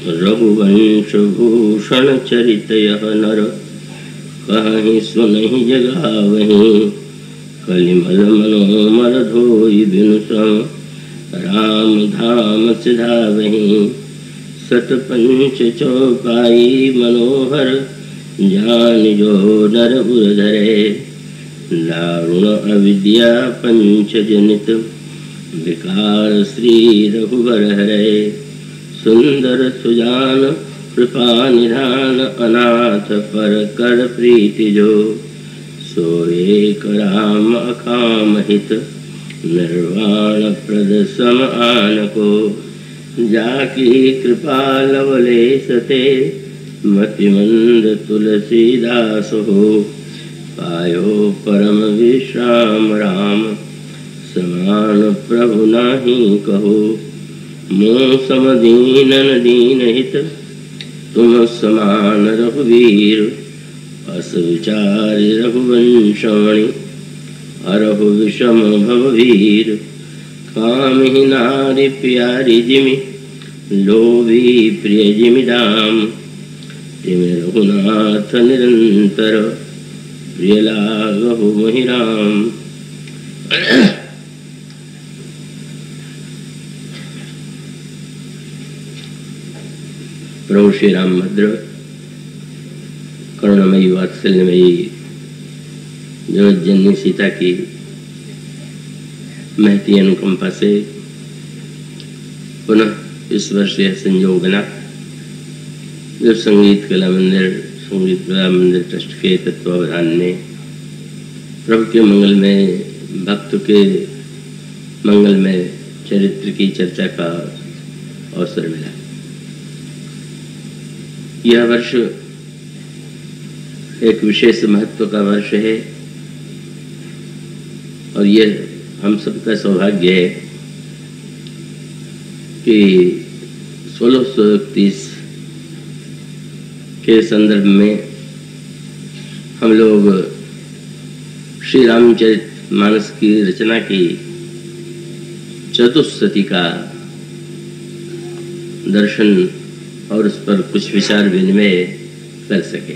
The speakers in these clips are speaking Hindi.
रघुवंश भूषण चरित यह नर कहीं सुनहि जगावहीं। कलिमल मनोमल धोई बिनु सम राम धाम सिधावहीं। सतपंच चौपाई मनोहर जान जो नर उर धरे। दारुण अविद्या पंच जनित विकार श्री रघुवर हरे। सुंदर सुजान कृपा निधान अनाथ पर कर प्रीति जो। सोए राम अकाम हित निर्वाण प्रद सम आन को। जाकी कृपा लवलेश ते मति मंद तुलसीदास हो। पायो परम विश्राम राम समान प्रभु नाही कहो। मोह सम दीनन दीन हित तुम समान रघुवीर। अस विचार रघुवंशमणि हरहु विषम भववीर। काम ही नारी प्यारी जिमि लोभी प्रिय जिमि दाम। तिमि रघुनाथ निरंतर प्रिय लागहु मोहि राम। प्रभु श्री रामभद्र करुणामयी वात्सल्यमयी जगत जननी सीता की महती अनुकंपा से पुनः इस वर्ष यह संयोग बना जब संगीत कला मंदिर ट्रस्ट के तत्वावधान में प्रभु के मंगलमय भक्त के मंगलमय चरित्र की चर्चा का अवसर मिला। यह वर्ष एक विशेष महत्व का वर्ष है और यह हम सबका सौभाग्य है कि 1631 के संदर्भ में हम लोग श्री रामचरित मानस की रचना की चतुस्सती का दर्शन और उस पर कुछ विचार विनिमय कर सके।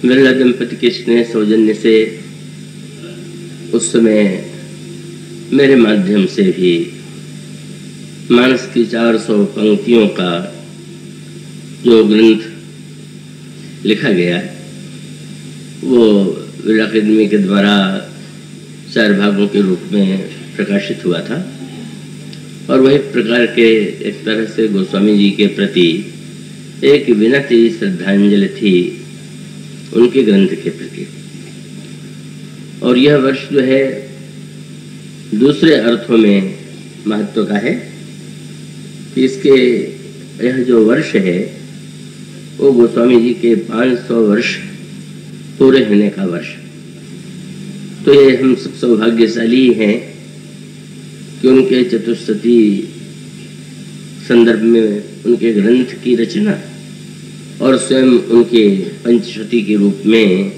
बिरला दंपति के स्नेह सौजन्य से उस समय मेरे माध्यम से भी मानस की 400 पंक्तियों का जो ग्रंथ लिखा गया वो बिरला अकादमी के द्वारा 4 भागों के रूप में प्रकाशित हुआ था और वही प्रकार के एक तरह से गोस्वामी जी के प्रति एक विनती श्रद्धांजलि थी उनके ग्रंथ के प्रति। और यह वर्ष जो है दूसरे अर्थों में महत्व का है कि इसके यह जो वर्ष है वो गोस्वामी जी के 500 वर्ष पूरे होने का वर्ष। तो ये हम सब सौभाग्यशाली हैं कि उनके चतुस्सती संदर्भ में उनके ग्रंथ की रचना और स्वयं उनके पंचशती के रूप में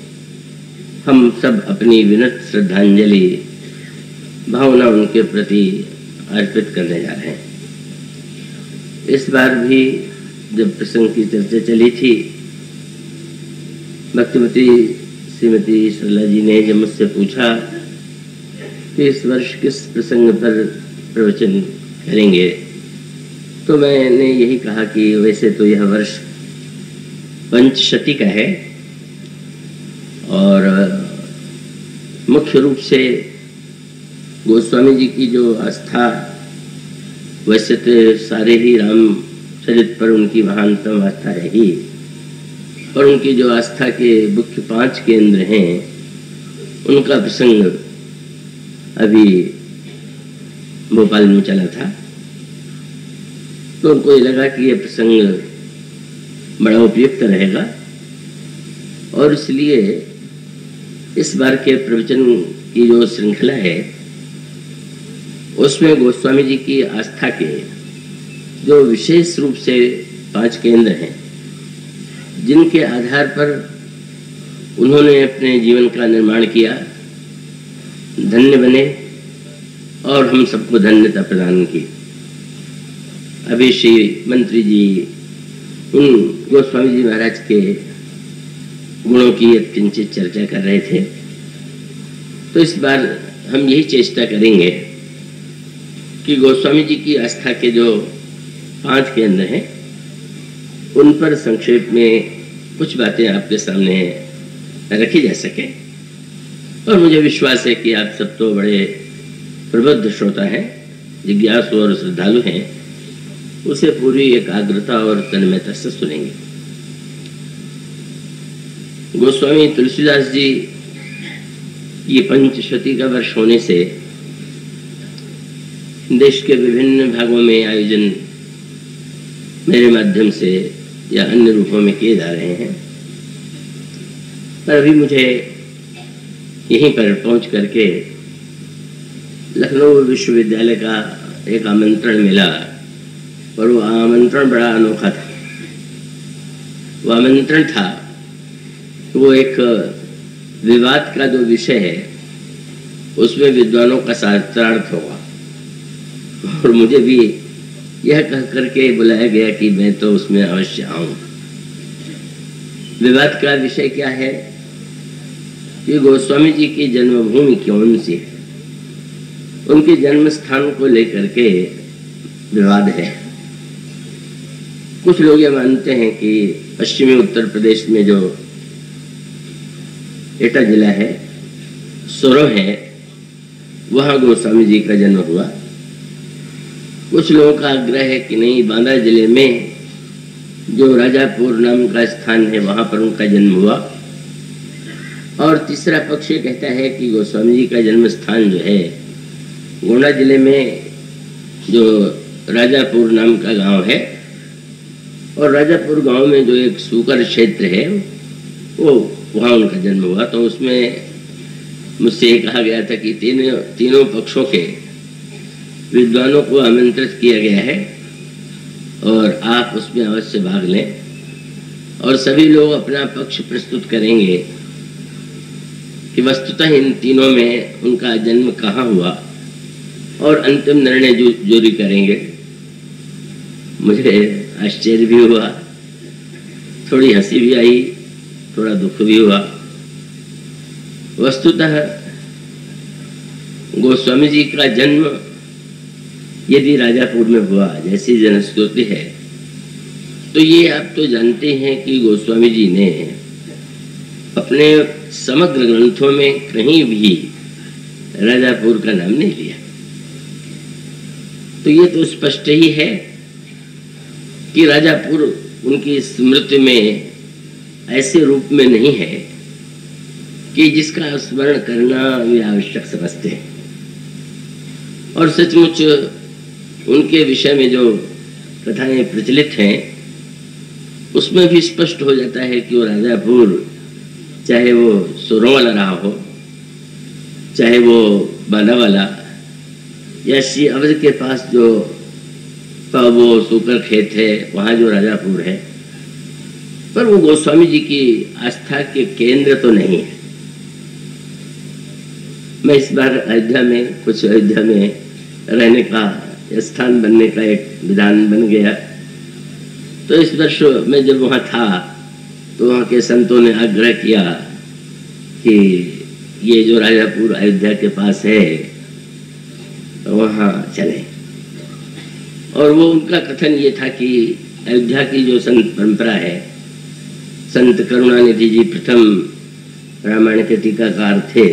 हम सब अपनी विनत श्रद्धांजलि भावना उनके प्रति अर्पित करने जा रहे हैं। इस बार भी जब प्रसंग की चर्चा चली थी भक्तिमती श्रीमती सरला जी ने जब मुझसे पूछा कि इस वर्ष किस प्रसंग पर प्रवचन करेंगे तो मैंने यही कहा कि वैसे तो यह वर्ष पंचशती का है और मुख्य रूप से गोस्वामी जी की जो आस्था वैसे तो सारे ही रामचरित पर उनकी महानतम आस्था रही और उनकी जो आस्था के मुख्य 5 केंद्र हैं उनका प्रसंग अभी भोपाल में चला था तो उनको ये लगा कि यह प्रसंग बड़ा उपयुक्त रहेगा और इसलिए इस बार के प्रवचन की जो श्रृंखला है उसमें गोस्वामी जी की आस्था के जो विशेष रूप से 5 केंद्र हैं जिनके आधार पर उन्होंने अपने जीवन का निर्माण किया, धन्य बने और हम सबको धन्यता प्रदान की। अभी श्री मंत्री जी उन गोस्वामी जी महाराज के गुणों की किंचित चर्चा कर रहे थे, तो इस बार हम यही चेष्टा करेंगे कि गोस्वामी जी की आस्था के जो 5 केंद्र हैं उन पर संक्षेप में कुछ बातें आपके सामने रखी जा सके। और मुझे विश्वास है कि आप सब तो बड़े प्रबुद्ध श्रोता हैं, जिज्ञासु और श्रद्धालु हैं, उसे पूरी एकाग्रता और तन्मयता से सुनेंगे। गोस्वामी तुलसीदास जी ये पंचशती का वर्ष होने से देश के विभिन्न भागों में आयोजन मेरे माध्यम से या अन्य रूपों में किए जा रहे हैं, पर अभी मुझे यहीं पर पहुंच करके लखनऊ विश्वविद्यालय का एक आमंत्रण मिला और वो आमंत्रण बड़ा अनोखा था। वो आमंत्रण था, वो एक विवाद का जो विषय है उसमें विद्वानों का शास्त्रार्थ होगा, और मुझे भी यह कह करके बुलाया गया कि मैं तो उसमें अवश्य आऊं। विवाद का विषय क्या है कि गोस्वामी जी की जन्मभूमि कौन सी है, उनके जन्म स्थान को लेकर के विवाद है। कुछ लोग ये मानते हैं कि पश्चिमी उत्तर प्रदेश में जो एटा जिला है, सोरो है, वहां गोस्वामी जी का जन्म हुआ। कुछ लोगों का आग्रह है कि नहीं, बांदा जिले में जो राजापुर नाम का स्थान है वहां पर उनका जन्म हुआ। और तीसरा पक्ष ये कहता है कि गोस्वामी जी का जन्म स्थान जो है गोंडा जिले में जो राजापुर नाम का गांव है, और राजापुर गांव में जो एक सूकर क्षेत्र है वो वहाँ उनका जन्म हुआ। तो उसमें मुझसे कहा गया था कि तीनों पक्षों के विद्वानों को आमंत्रित किया गया है और आप उसमें अवश्य भाग लें, और सभी लोग अपना पक्ष प्रस्तुत करेंगे कि वस्तुतः इन तीनों में उनका जन्म कहाँ हुआ, और अंतिम निर्णय जोरी करेंगे। मुझे आश्चर्य भी हुआ, थोड़ी हंसी भी आई, थोड़ा दुख भी हुआ। वस्तुतः गोस्वामी जी का जन्म यदि राजापुर में हुआ जैसी जनश्रुति है, तो ये आप तो जानते हैं कि गोस्वामी जी ने अपने समग्र ग्रंथों में कहीं भी राजापुर का नाम नहीं लिया। तो ये तो स्पष्ट ही है कि राजापुर उनकी स्मृति में ऐसे रूप में नहीं है कि जिसका स्मरण करना वे आवश्यक समझते हैं। और सचमुच उनके विषय में जो कथाएं प्रचलित हैं उसमें भी स्पष्ट हो जाता है कि वो राजापुर, चाहे वो सोरों वाला रहा हो, चाहे वो बांदा वाला, या श्री अवध के पास जो वो सूकर खेत है वहाँ जो राजापुर है, पर वो गोस्वामी जी की आस्था के केंद्र तो नहीं है। मैं इस बार अयोध्या में, कुछ अयोध्या में रहने का स्थान बनने का एक विधान बन गया। तो इस वर्ष मैं जब वहाँ था तो वहाँ के संतों ने आग्रह किया कि ये जो राजापुर अयोध्या के पास है वहाँ चले। और वो उनका कथन ये था कि अयोध्या की जो संत परंपरा है, संत करुणानिधि जी प्रथम रामायण के टीकाकार थे,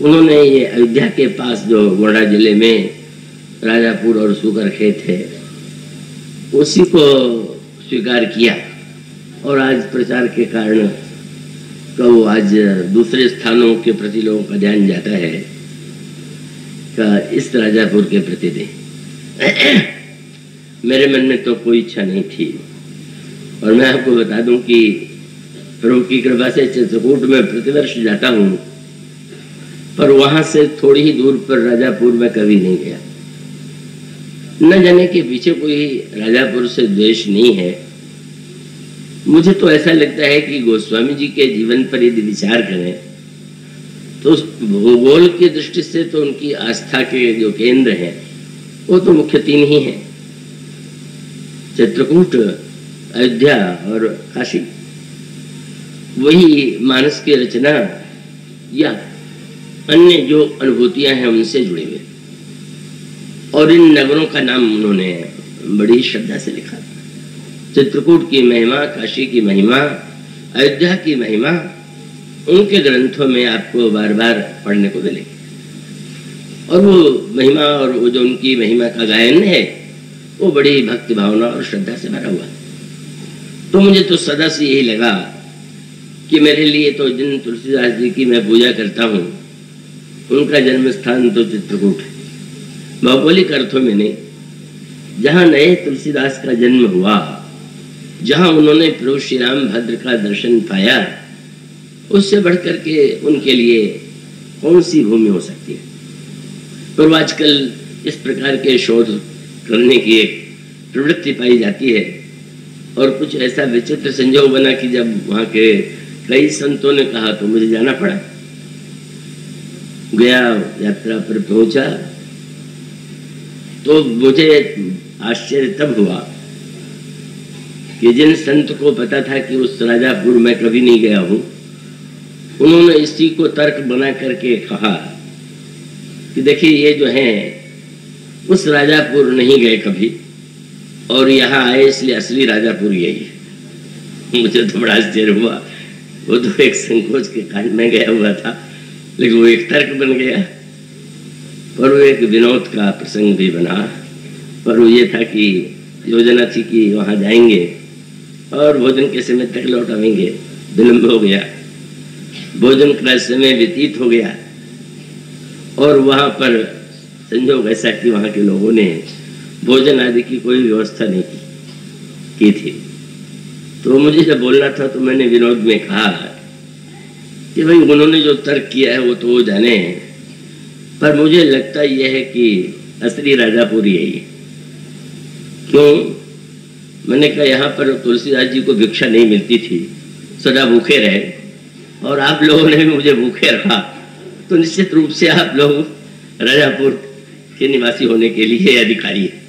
उन्होंने ये अयोध्या के पास जो गोंडा जिले में राजापुर और सूकर खेत है उसी को स्वीकार किया। और आज प्रचार के कारण वो आज दूसरे स्थानों के प्रति लोगों का ध्यान जाता है का इस राजापुर के प्रति दे। मेरे मन में तो कोई इच्छा नहीं थी। और मैं आपको बता दूं कि प्रभु की कृपा से चित्रकूट में प्रतिवर्ष जाता हूँ, पर वहां से थोड़ी ही दूर पर राजापुर में कभी नहीं गया। न जाने के पीछे कोई राजापुर से द्वेष नहीं है। मुझे तो ऐसा लगता है कि गोस्वामी जी के जीवन पर यदि विचार करें तो उस भूगोल की दृष्टि से तो उनकी आस्था के जो केंद्र हैं वो तो मुख्य 3 ही हैं। चित्रकूट, अयोध्या और काशी, वही मानस की रचना या अन्य जो अनुभूतियां हैं उनसे जुड़े हुए। और इन नगरों का नाम उन्होंने बड़ी श्रद्धा से लिखा। चित्रकूट की महिमा, काशी की महिमा, अयोध्या की महिमा उनके ग्रंथों में आपको बार बार पढ़ने को मिलेगी। और वो महिमा और वो जो उनकी महिमा का गायन है वो बड़ी भक्ति भावना और श्रद्धा से भरा हुआ। तो मुझे तो सदा से यही लगा कि मेरे लिए तो जिन तुलसीदास जी की मैं पूजा करता हूँ उनका जन्म स्थान तो चित्रकूट है। भौगोलिक अर्थों में नहीं, जहाँ नए तुलसीदास का जन्म हुआ, जहाँ उन्होंने प्रभु श्री राम भद्र का दर्शन पाया, उससे बढ़कर के उनके लिए कौन सी भूमि हो सकती है। पर आजकल इस प्रकार के शोध करने की एक प्रवृत्ति पाई जाती है और कुछ ऐसा विचित्र संजोग बना कि जब वहाँ के कई संतों ने कहा तो मुझे जाना पड़ा। गया, यात्रा पर पहुंचा तो मुझे आश्चर्य तब हुआ कि जिन संत को पता था कि उस राजापुर में कभी नहीं गया हूं, उन्होंने इसी को तर्क बना करके कहा कि देखिए ये जो है उस राजापुर नहीं गए कभी और यहाँ आए इसलिए असली राजापुर यही है। मुझे तो बड़ा आश्चर्य हुआ। वो तो एक संकोच के कारण में गया हुआ था, लेकिन वो एक तर्क बन गया और वो एक विनोद का प्रसंग भी बना। पर वो ये था कि योजना थी कि वहाँ जाएंगे और भोजन के समय तक लौट आएंगे। विलम्ब हो गया, भोजन का समय व्यतीत हो गया और वहाँ पर संजोग ऐसा कि वहाँ के लोगों ने भोजन आदि की कोई व्यवस्था नहीं की थी। तो मुझे जब बोलना था तो मैंने विनोद में कहा कि भाई उन्होंने जो तर्क किया है वो तो वो जाने, पर मुझे लगता यह है कि असली राजापुर यही है। क्यों? मैंने कहा यहाँ पर तुलसीदास जी को भिक्षा नहीं मिलती थी, सदा भूखे रहे और आप लोगों ने भी मुझे भूखे रखा, तो निश्चित रूप से आप लोग राजापुर के निवासी होने के लिए अधिकारी है।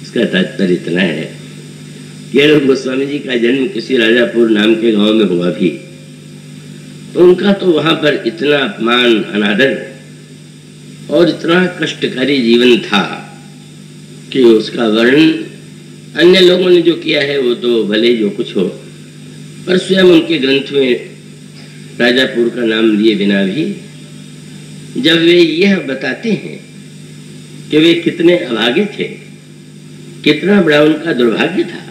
इसका तात्पर्य इतना है कि अगर गोस्वामी जी का जन्म किसी राजापुर नाम के गांव में हुआ भी तो उनका तो वहां पर इतना अपमान, अनादर और इतना कष्टकारी जीवन था कि उसका वर्णन अन्य लोगों ने जो किया है वो तो भले जो कुछ हो, पर स्वयं उनके ग्रंथ में राजापुर का नाम लिए बिना भी जब वे यह बताते हैं कि वे कितने अभागे थे, कितना बड़ा उनका दुर्भाग्य था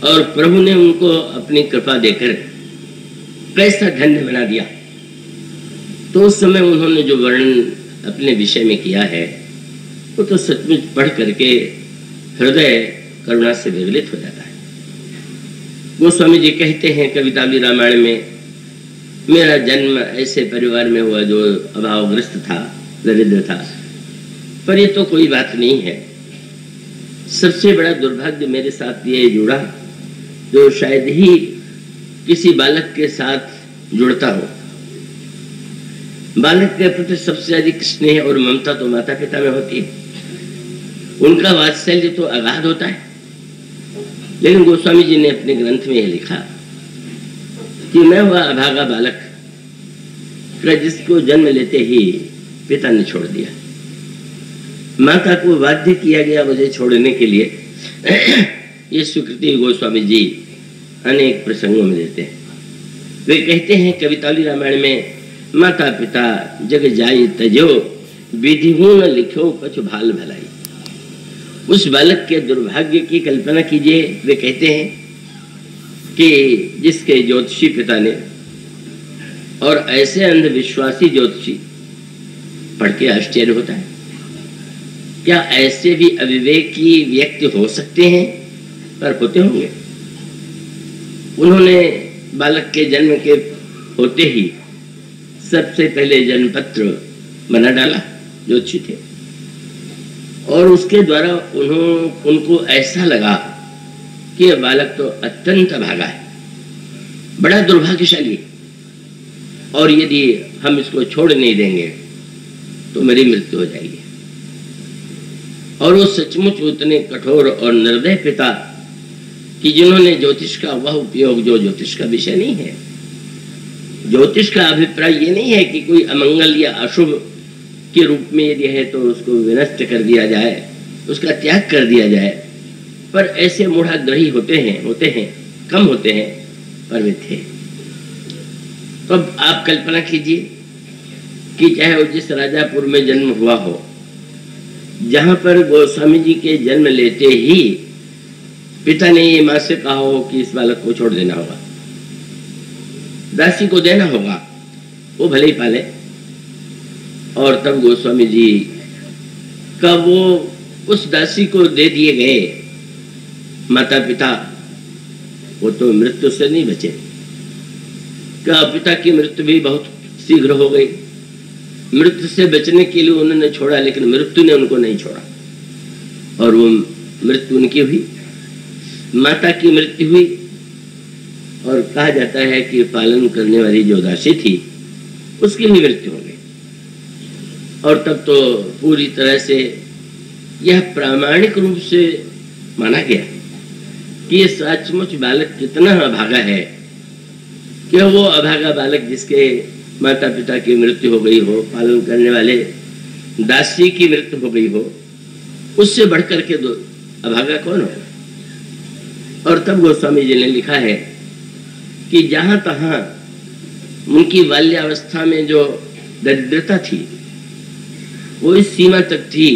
और प्रभु ने उनको अपनी कृपा देकर कैसा धन्य बना दिया, तो उस समय उन्होंने जो वर्णन अपने विषय में किया है वो तो सचमुच पढ़ करके हृदय करुणा से विगलित हो जाता है। गोस्वामी जी कहते हैं कवितावली रामायण में, मेरा जन्म ऐसे परिवार में हुआ जो अभावग्रस्त था, दरिद्र था, पर ये तो कोई बात नहीं है। सबसे बड़ा दुर्भाग्य मेरे साथ ये जुड़ा जो शायद ही किसी बालक के साथ जुड़ता हो। बालक के प्रति सबसे अधिक स्नेह और ममता तो माता पिता में होती है, उनका वात्सल्य तो अगाध होता है। लेकिन गोस्वामी जी ने अपने ग्रंथ में यह लिखा कि मैं वह अभागा बालक जिसको जन्म लेते ही पिता ने छोड़ दिया, माता को बाध्य किया गया मुझे छोड़ने के लिए। ये स्वीकृति गोस्वामी जी अनेक प्रसंगों में देते हैं। वे कहते हैं कवितावली रामायण में, माता पिता जग जाई तजो विधि न लिखो कछु भाल भलाई। उस बालक के दुर्भाग्य की कल्पना कीजिए। वे कहते हैं कि जिसके ज्योतिषी पिता ने और ऐसे अंधविश्वासी ज्योतिषी, पढ़ के आश्चर्य होता है, क्या ऐसे भी अविवेकी व्यक्ति हो सकते हैं? पर होते होंगे। उन्होंने बालक के जन्म के होते ही सबसे पहले जन्मपत्र बना डाला, ज्योतिषी थे, और उसके द्वारा उनको ऐसा लगा कि यह बालक तो अत्यंत अभागा है, बड़ा दुर्भाग्यशाली, और यदि हम इसको छोड़ नहीं देंगे तो मेरी मृत्यु हो जाएगी। और वो सचमुच उतने कठोर और निर्दय पिता कि जिन्होंने ज्योतिष का वह उपयोग जो ज्योतिष का विषय नहीं है। ज्योतिष का अभिप्राय ये नहीं है कि कोई अमंगल या अशुभ के रूप में यदि है तो उसको विनष्ट कर दिया जाए, उसका त्याग कर दिया जाए, पर ऐसे मूढ़ाग्रही होते हैं, कम होते हैं, पर वे थे। तो अब आप कल्पना कीजिए कि चाहे वो जिस राजापुर में जन्म हुआ हो, जहां पर गोस्वामी जी के जन्म लेते ही पिता ने ये मां से कहा हो कि इस बालक को छोड़ देना होगा, दासी को देना होगा, वो भले ही पाले, और तब गोस्वामी जी का वो उस दासी को दे दिए गए माता पिता, वो तो मृत्यु से नहीं बचे। क्या पिता की मृत्यु भी बहुत शीघ्र हो गई। मृत्यु से बचने के लिए उन्होंने छोड़ा, लेकिन मृत्यु ने उनको नहीं छोड़ा, और वो मृत्यु उनकी हुई, माता की मृत्यु हुई। और कहा जाता है कि पालन करने वाली जो दासी थी उसकी भी मृत्यु हो गई। और तब तो पूरी तरह से यह प्रामाणिक रूप से माना गया कि ये सचमुच बालक कितना अभागा है, कि वो अभागा बालक जिसके माता पिता की मृत्यु हो गई हो, पालन करने वाले दासी की मृत्यु हो गई हो, उससे बढ़कर के दो अभागा कौन हो। और तब गोस्वामी जी ने लिखा है कि जहां तहां उनकी बाल्यावस्था में जो दरिद्रता थी वो इस सीमा तक थी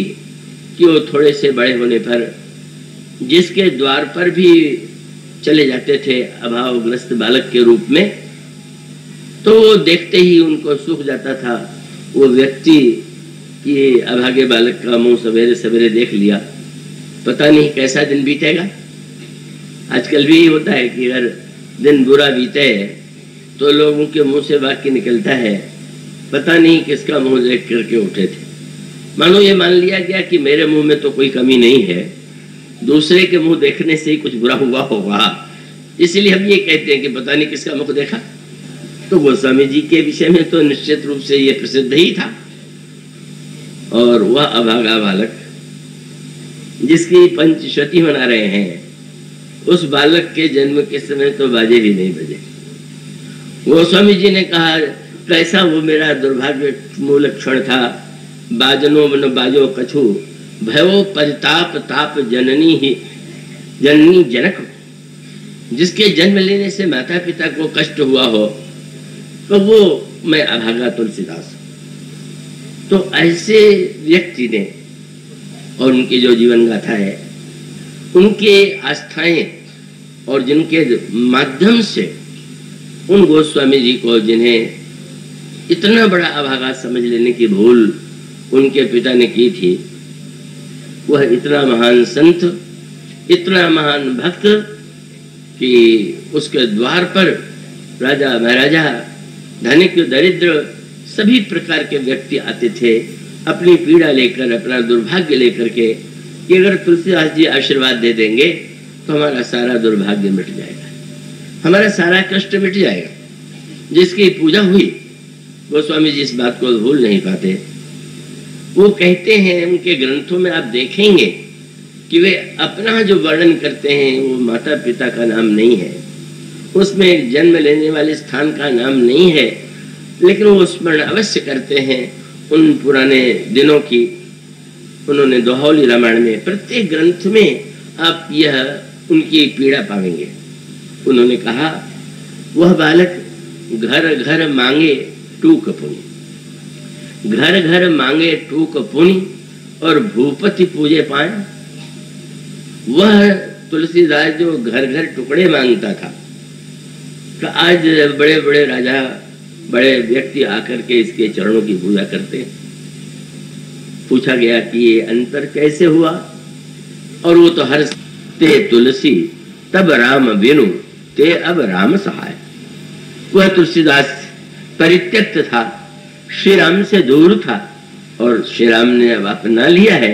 कि वो थोड़े से बड़े होने पर जिसके द्वार पर भी चले जाते थे अभावग्रस्त बालक के रूप में, तो वो देखते ही उनको सूख जाता था वो व्यक्ति कि अभागे बालक का मुंह सवेरे सवेरे देख लिया, पता नहीं कैसा दिन बीतेगा। आजकल भी होता है कि अगर दिन बुरा बीते तो लोगों के मुंह से वाक्य निकलता है, पता नहीं किसका मुंह देख करके उठे थे। मानो ये मान लिया गया कि मेरे मुंह में तो कोई कमी नहीं है, दूसरे के मुंह देखने से ही कुछ बुरा हुआ होगा, इसीलिए हम ये कहते हैं कि पता नहीं किसका मुख देखा। तो गोस्वामी जी के विषय में तो निश्चित रूप से ये प्रसिद्ध ही था। और वह अभागा बालक जिसकी पंचशती मना रहे हैं, उस बालक के जन्म के समय तो बाजे भी नहीं बजे। गोस्वामी जी ने कहा कैसा वो मेरा दुर्भाग्य मूलक क्षण था, बाजनो मन बाजो कछु भयो परिताप ताप जननी जनक, जिसके जन्म लेने से माता पिता को कष्ट हुआ हो, तो वो मैं अभागा तुलसीदास। तो ऐसे व्यक्ति ने, और उनकी जो जीवन गाथा है, उनके आस्थाएं और जिनके माध्यम से उन गोस्वामी जी को, जिन्हें इतना बड़ा अभागा समझ लेने की भूल उनके पिता ने की थी, वह इतना महान संत, इतना महान भक्त कि उसके द्वार पर राजा महाराजा, धनिक दरिद्र सभी प्रकार के व्यक्ति आते थे अपनी पीड़ा लेकर, अपना दुर्भाग्य लेकर के, कि अगर तुलसीदास जी आशीर्वाद दे देंगे तो हमारा सारा दुर्भाग्य मिट जाएगा, हमारा सारा कष्ट मिट जाएगा। जिसकी पूजा हुई, गोस्वामी जी इस बात को भूल नहीं पाते। वो कहते हैं, उनके ग्रंथों में आप देखेंगे कि वे अपना जो वर्णन करते हैं वो माता पिता का नाम नहीं है, उसमें जन्म लेने वाले स्थान का नाम नहीं है, लेकिन वो स्मरण अवश्य करते हैं उन पुराने दिनों की। उन्होंने दोहौली रामायण में प्रत्येक ग्रंथ में आप यह उनकी पीड़ा पाएंगे। उन्होंने कहा वह बालक घर घर मांगे टूक पुनि, घर घर मांगे टूक पुनि और भूपति पूजे पाए। वह तुलसीदास जो घर घर टुकड़े मांगता था, तो आज बड़े बड़े राजा, बड़े व्यक्ति आकर के इसके चरणों की पूजा करते हैं। पूछा गया कि ये अंतर कैसे हुआ, और वो तो हर ते तुलसी तब राम बिनु ते अब राम सहाय। वह तुलसीदास परित्यक्त था, श्री राम से दूर था, और श्री राम ने अब अपना लिया है।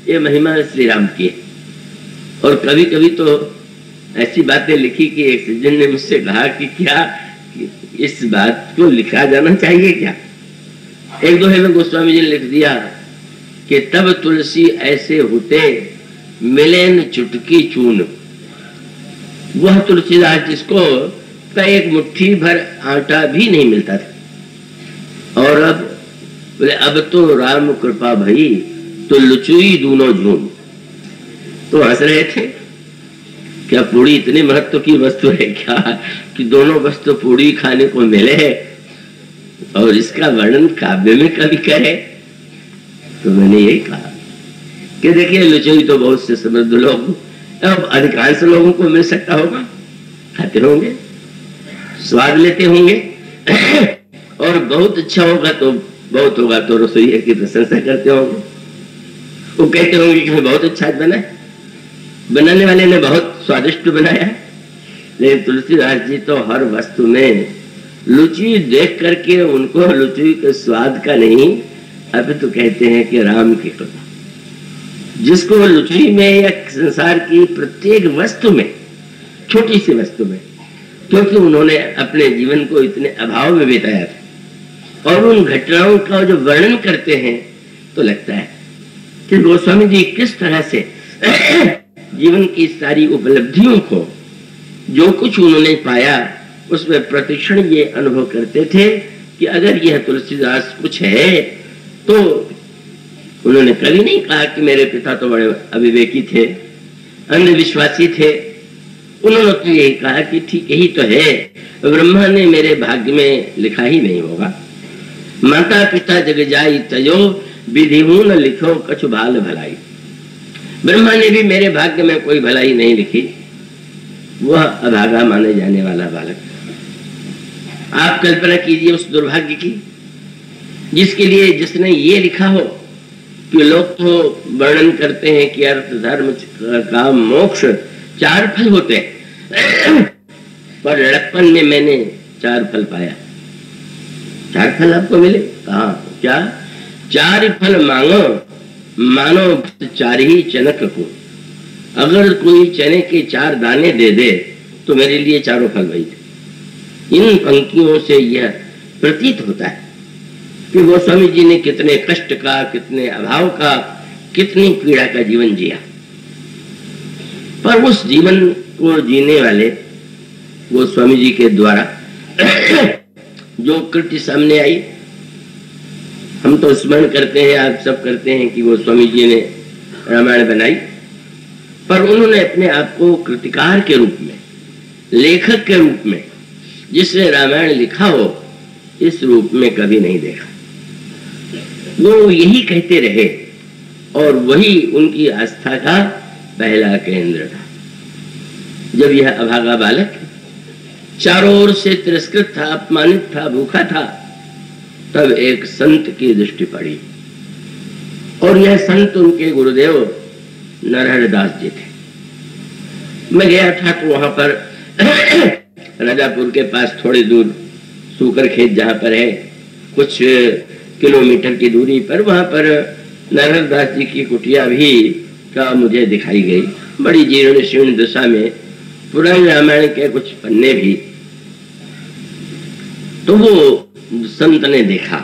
ये महिमा श्री राम की है। और कभी कभी तो ऐसी बातें लिखी कि एक सज्जन ने मुझसे कहा कि क्या इस बात को लिखा जाना चाहिए क्या। एक दोहे में गोस्वामी जी ने लिख दिया कि तब तुलसी ऐसे होते मिले न चुटकी चून। वह तुलसीदास जिसको एक मुट्ठी भर आटा भी नहीं मिलता था, और अब बोले अब तो राम कृपा भई तो लुचुई दूनो जून। तो हंस रहे थे, क्या पूड़ी इतने महत्व की वस्तु है क्या कि दोनों वस्तु पूड़ी खाने को मिले और इसका वर्णन काव्य में कभी करे। तो मैंने यही कहा कि देखिए लुचुई तो बहुत से समृद्ध लोग, अब अधिकांश लोगों को मिल सकता होगा, खाते होंगे, स्वाद लेते होंगे और बहुत अच्छा होगा तो बहुत होगा तो रसोइये की प्रशंसा करते होंगे, वो कहते होंगे कि बहुत अच्छा बना है, बनाने वाले ने बहुत स्वादिष्ट बनाया है। लेकिन तुलसीदास जी तो हर वस्तु में लुचि देख करके उनको लुचि के स्वाद का नहीं, अब तो कहते हैं कि राम की कृपा, जिसको लुचि में या संसार की प्रत्येक वस्तु में, छोटी सी वस्तु में, क्योंकि उन्होंने अपने जीवन को इतने अभाव में बिताया था और उन घटनाओं का जो वर्णन करते हैं तो लगता है कि गोस्वामी जी किस तरह से जीवन की सारी उपलब्धियों को, जो कुछ उन्होंने पाया, उसमें प्रतिक्षण ये अनुभव करते थे कि अगर यह तुलसीदास कुछ है तो उन्होंने कभी नहीं कहा कि मेरे पिता तो बड़े अविवेकी थे, अंधविश्वासी थे। उन्होंने तो यही कहा कि ठीक यही तो है, ब्रह्मा ने मेरे भाग्य में लिखा ही नहीं होगा। माता पिता जग जाई तयो विधि न लिखो कछु भाल भलाई। ब्रह्मा ने भी मेरे भाग्य में कोई भलाई नहीं लिखी, वह अभागा माने जाने वाला बालक। आप कल्पना कीजिए उस दुर्भाग्य की जिसके लिए जिसने ये लिखा हो कि लोग तो वर्णन करते हैं कि अर्थ धर्म काम मोक्ष 4 फल होते हैं, पर लड़कपन में मैंने 4 फल पाया। 4 फल आपको मिले? कहा क्या? 4 फल मांगो मानो 4 ही चनक को। अगर कोई चने के 4 दाने दे दे तो मेरे लिए 4 फल वही थे। इन पंक्तियों से यह प्रतीत होता है कि गोस्वामी जी ने कितने कष्ट का, कितने अभाव का, कितनी पीड़ा का जीवन जिया, पर उस जीवन को जीने वाले गोस्वामी जी के द्वारा जो कृति सामने आई, हम तो स्मरण करते हैं, आप सब करते हैं कि गोस्वामी जी ने रामायण बनाई, पर उन्होंने अपने आप को कृतिकार के रूप में, लेखक के रूप में, जिसने रामायण लिखा हो, इस रूप में कभी नहीं देखा। वो यही कहते रहे और वही उनकी आस्था का पहला केंद्र था। जब यह अभागा बालक चारों ओर से तिरस्कृत था, अपमानित था, भूखा था, तब एक संत की दृष्टि पड़ी और यह संत उनके गुरुदेव नरहर दास जी थे। मैं गया था तो वहां पर राजापुर के पास थोड़ी दूर सूकर खेत जहां पर है, कुछ किलोमीटर की दूरी पर, वहां पर नरहर दास जी की कुटिया भी का मुझे दिखाई गई, बड़ी जीर्ण शीर्ण दशा में, पुराने रामायण के कुछ पन्ने भी। तो वो संत ने देखा,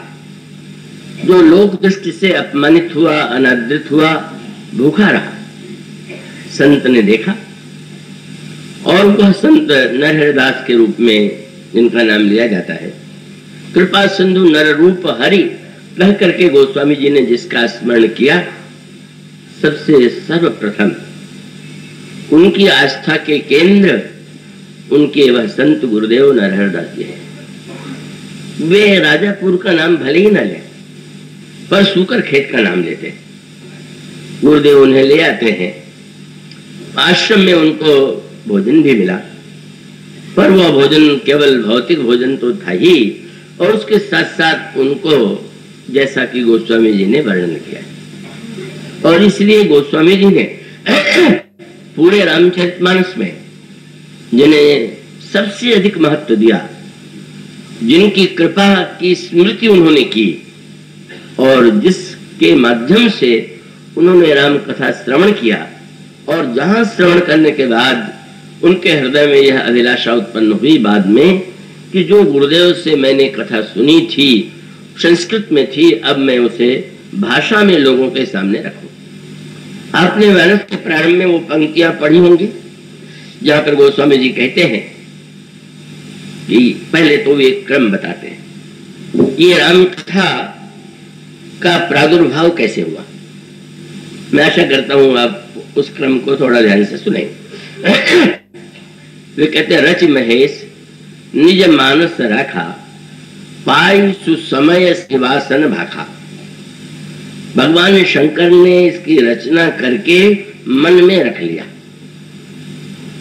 जो लोक दृष्टि से अपमानित हुआ, अनादृत हुआ, भूखा रहा, संत ने देखा और वह संत नरहर दास के रूप में जिनका नाम लिया जाता है, कृपा सिंधु नर रूप हरि कह करके गोस्वामी जी ने जिसका स्मरण किया, सबसे सर्वप्रथम उनकी आस्था के केंद्र उनके वह संत गुरुदेव नरहर दास जी हैं। वे राजापुर का नाम भले ही न ले, पर सूकर खेत का नाम लेते। गुरुदेव उन्हें ले आते हैं, आश्रम में उनको भोजन भी मिला, पर वह भोजन केवल भौतिक भोजन तो था ही, और उसके साथ साथ उनको जैसा कि गोस्वामी जी ने वर्णन किया, और इसलिए गोस्वामी जी ने पूरे रामचरितमानस में जिन्हें सबसे अधिक महत्व दिया, जिनकी कृपा की स्मृति उन्होंने की और जिसके माध्यम से उन्होंने राम कथा श्रवण किया, और जहां श्रवण करने के बाद उनके हृदय में यह अभिलाषा उत्पन्न हुई बाद में कि जो गुरुदेव से मैंने कथा सुनी थी, संस्कृत में थी, अब मैं उसे भाषा में लोगों के सामने रखूं। आपने मानस के प्रारंभ में वो पंक्तियां पढ़ी होंगी जहां पर गोस्वामी जी कहते हैं कि पहले तो एक क्रम बताते हैं, ये राम कथा का प्रादुर्भाव कैसे हुआ। मैं आशा करता हूं आप उस क्रम को थोड़ा ध्यान से सुनेंगे। वे कहते हैं, रच महेश निज मानस राखा, पाई सुसमय शिवासन भाखा। भगवान शंकर ने इसकी रचना करके मन में रख लिया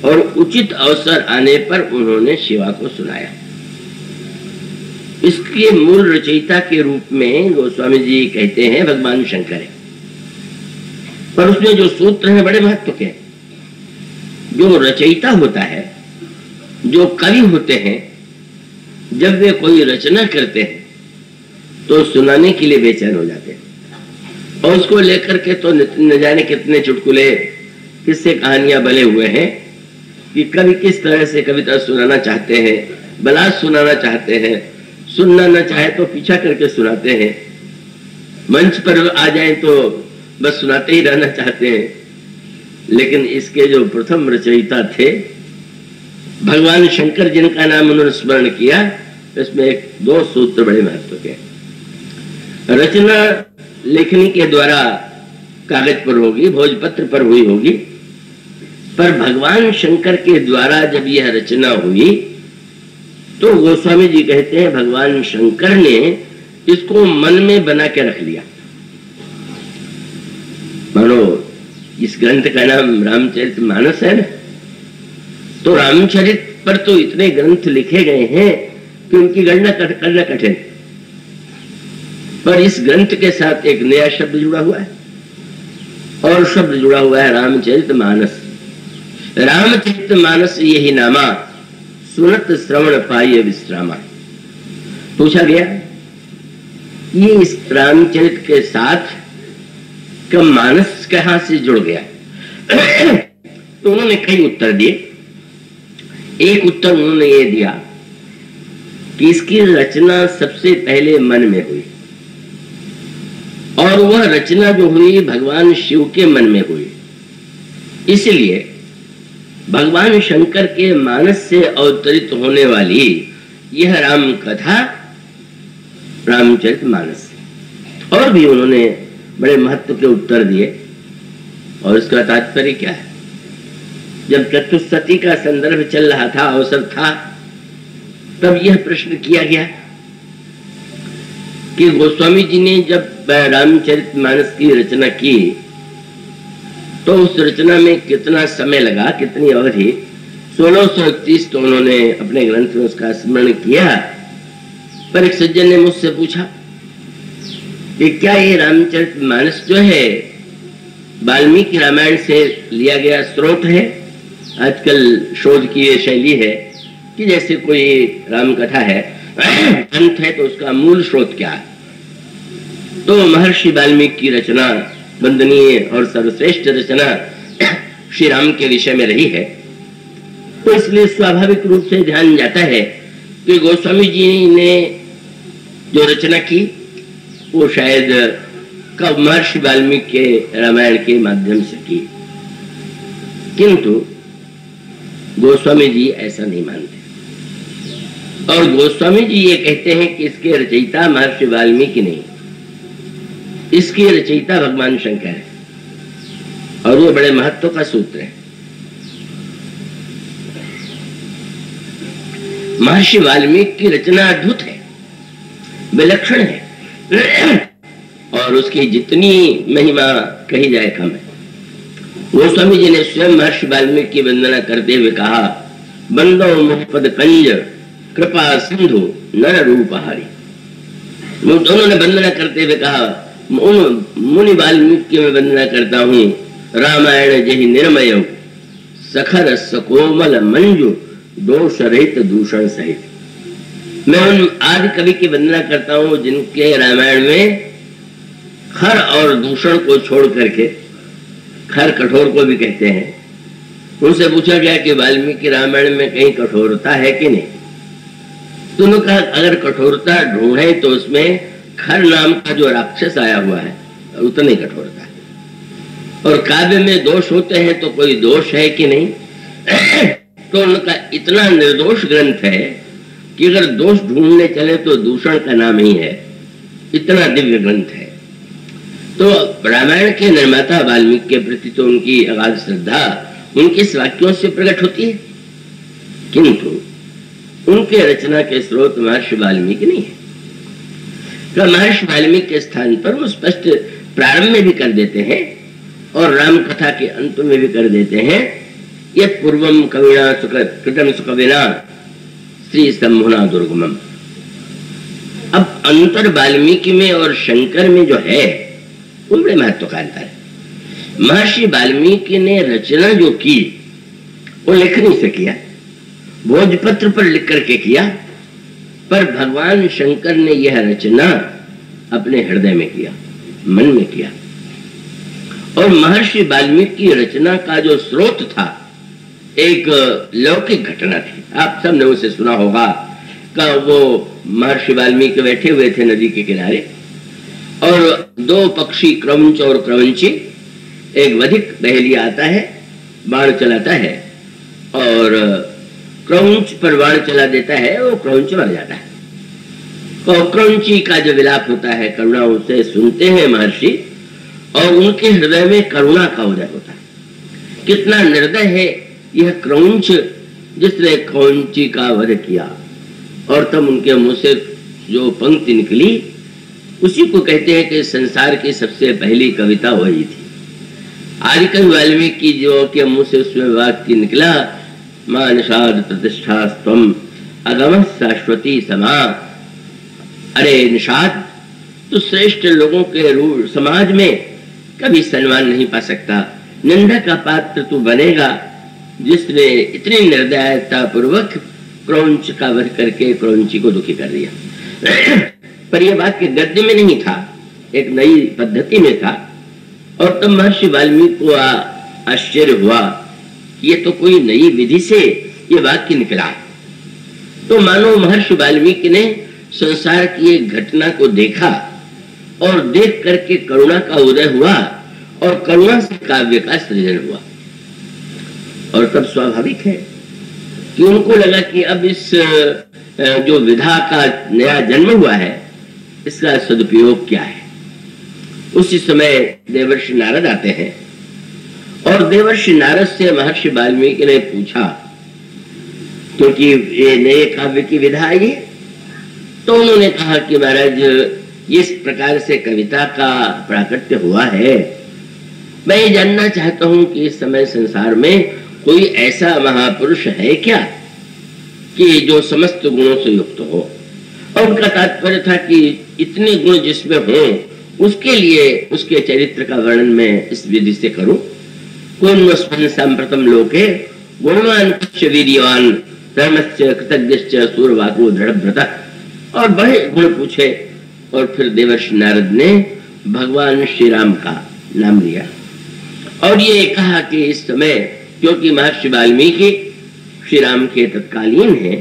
और उचित अवसर आने पर उन्होंने शिवा को सुनाया। इसके मूल रचयिता के रूप में गोस्वामी जी कहते हैं भगवान शंकर है, पर उसमें जो सूत्र है बड़े महत्व के। जो रचयिता होता है, जो कवि होते हैं, जब वे कोई रचना करते हैं तो सुनाने के लिए बेचैन हो जाते हैं और उसको लेकर के तो न जाने कितने चुटकुले किससे कहानियां बने हुए हैं कि कवि किस तरह से कविता सुनाना चाहते हैं, बलास सुनाना चाहते हैं, सुनना न चाहे तो पीछा करके सुनाते हैं, मंच पर आ जाए तो बस सुनाते ही रहना चाहते हैं। लेकिन इसके जो प्रथम रचयिता थे भगवान शंकर, जिनका नाम उन्होंने स्मरण किया, इसमें एक दो सूत्र बड़े महत्व के। रचना लेखनी के द्वारा कागज पर होगी, भोजपत्र पर हुई होगी, पर भगवान शंकर के द्वारा जब यह रचना हुई तो गोस्वामी जी कहते हैं भगवान शंकर ने इसको मन में बना के रख लिया। मानो इस ग्रंथ का नाम रामचरितमानस है ना, तो रामचरित पर तो इतने ग्रंथ लिखे गए हैं कि उनकी गणना करना कठिन, पर इस ग्रंथ के साथ एक नया शब्द जुड़ा हुआ है और शब्द जुड़ा हुआ है रामचरितमानस। रामचरितमानस यही नामा, सुनत श्रवण पाई विश्रामा। पूछा गया ये इस रामचरित के साथ का मानस कहां से जुड़ गया? तो उन्होंने कई उत्तर दिए। एक उत्तर उन्होंने ये दिया कि इसकी रचना सबसे पहले मन में हुई और वह रचना जो हुई भगवान शिव के मन में हुई, इसलिए भगवान शंकर के मानस से अवतरित होने वाली यह राम कथा रामचरितमानस। और भी उन्होंने बड़े महत्व के उत्तर दिए और इसका तात्पर्य क्या है? जब चतुस्सती का संदर्भ चल रहा था, अवसर था, तब यह प्रश्न किया गया कि गोस्वामी जी ने जब रामचरितमानस की रचना की तो उस रचना में कितना समय लगा, कितनी अवधि? 1631 तो उन्होंने अपने ग्रंथ में उसका स्मरण किया। पर एक सज्जन ने मुझसे पूछा कि क्या ये रामचरितमानस जो है वाल्मीकि रामायण से लिया गया स्रोत है? आजकल शोध की ये शैली है कि जैसे कोई राम कथा है, ग्रंथ है, तो उसका मूल स्रोत क्या है? तो महर्षि वाल्मीकि की रचना वंदनीय और सर्वश्रेष्ठ रचना श्री राम के विषय में रही है, तो इसलिए स्वाभाविक रूप से ध्यान जाता है कि गोस्वामी जी ने जो रचना की वो शायद कब महर्षि वाल्मीकि के रामायण के माध्यम से की। किंतु गोस्वामी जी ऐसा नहीं मानते और गोस्वामी जी ये कहते हैं कि इसके रचयिता महर्षि वाल्मीकि नहीं, इसकी रचयिता भगवान शंकर है। और ये बड़े महत्व का सूत्र है। महर्षि वाल्मीकि की रचना अद्भुत है, विलक्षण है और उसकी जितनी महिमा कही जाए कम है। गोस्वामी जी ने स्वयं महर्षि वाल्मीकि की वंदना करते हुए कहा, बंदो मुखपद कंज कृपा सिंधु नर रूपहारी। दोनों ने वंदना करते हुए कहा, मुनि वाल्मीकि की मैं वंदना करता हूँ, रामायण जहि निर्मय सखर सकोमल मंजु दोष रहित दूषण सहित। मैं उन आदि कवि की वंदना करता हूँ जिनके रामायण में खर और दूषण को छोड़ करके, खर कठोर को भी कहते हैं, उनसे पूछा गया कि वाल्मीकि रामायण में कहीं कठोरता है कि नहीं? तो उन्होंने कहा अगर कठोरता ढूंढे तो उसमें खर नाम का जो राक्षस आया हुआ है उतनी कठोरता। और काव्य में दोष होते हैं तो कोई दोष है कि नहीं? तो उनका इतना निर्दोष ग्रंथ है कि अगर दोष ढूंढने चले तो दूषण का नाम ही है, इतना दिव्य ग्रंथ है। तो रामायण के निर्माता वाल्मीकि के प्रति तो उनकी अगाध श्रद्धा उनके इस वाक्यों से प्रकट होती है, किंतु उनके रचना के स्रोत महर्षि वाल्मीकि नहीं है। तो महर्षि वाल्मीकि के स्थान पर वो स्पष्ट प्रारंभ में भी कर देते हैं और राम कथा के अंत में भी कर देते हैं, यत् पूर्वम कविना कृतम सुकविना श्री शंभुना दुर्गमम। अब अंतर वाल्मीकि में और शंकर में जो है वो बड़े महत्व का अंतर है। महर्षि वाल्मीकि ने रचना जो की वो लेखनी से किया, भोजपत्र पर लिख करके किया, पर भगवान शंकर ने यह रचना अपने हृदय में किया, मन में किया। और महर्षि वाल्मीकि की रचना का जो स्रोत था एक लौकिक घटना थी। आप सबने उसे सुना होगा कि वो महर्षि वाल्मीकि बैठे हुए थे नदी के किनारे और दो पक्षी क्रौंच और क्रौंची, एक वधिक बहेलिया आता है, बाण चलाता है और क्रौंच पर बाण चला देता है, वो क्रौंच मर जाता है। तो क्रौंची का जो विलाप होता है, करुणा, उसे सुनते हैं महर्षि और उनके हृदय में करुणा का उदय होता है। कितना निर्दय है यह क्रौंच जिसने क्रौंची का वध किया। और तब उनके मुंह से जो पंक्ति निकली उसी को कहते हैं कि संसार की सबसे पहली कविता वही थी। आदिकवि वाल्मीकि जो के मुंह से उसमें वाक्य निकला, मां निषाद प्रतिष्ठा स्तम अगम शाश्वती समा। अरे निषाद, तो श्रेष्ठ लोगों के रूप समाज में कभी सम्मान नहीं पा सकता, निंदा का पात्र तू बनेगा जिसने इतनी निर्दयता पूर्वक क्रौंच का वध करके क्रौंची को दुखी कर दिया। पर यह बात के गद्य में नहीं था, एक नई पद्धति में था। और तब महर्षि वाल्मीकि को आश्चर्य हुआ कि ये तो कोई नई विधि से ये वाक्य निकला। तो मानो महर्षि वाल्मीकि ने संसार की एक घटना को देखा और देख करके करुणा का उदय हुआ और करुणा से काव्य का सृजन हुआ। और तब स्वाभाविक है कि उनको लगा कि अब इस जो विधा का नया जन्म हुआ है इसका सदुपयोग क्या है। उसी समय देवर्षि नारद आते हैं और देवर्षि नारद से महर्षि वाल्मीकि ने पूछा, क्योंकि ये नए काव्य की विधा आई है, तो उन्होंने कहा कि महाराज इस प्रकार से कविता का प्राकट्य हुआ है, मैं ये जानना चाहता हूं कि इस समय संसार में कोई ऐसा महापुरुष है क्या कि जो समस्त गुणों से युक्त हो। और उनका तात्पर्य था कि इतने गुण जिसमें हो उसके लिए उसके चरित्र का वर्णन मैं इस विधि से करूं। कुन्वस्मिन् सांप्रतम लोके गुणवान वीर्यवान धर्मस्य कृतज्ञश्च सूरवाको दृढ़व्रतः। और बड़े गुण पूछे और फिर देवर्षि नारद ने भगवान श्री राम का नाम लिया और ये कहा कि इस समय क्योंकि महर्षि वाल्मीकि श्री राम के तत्कालीन हैं,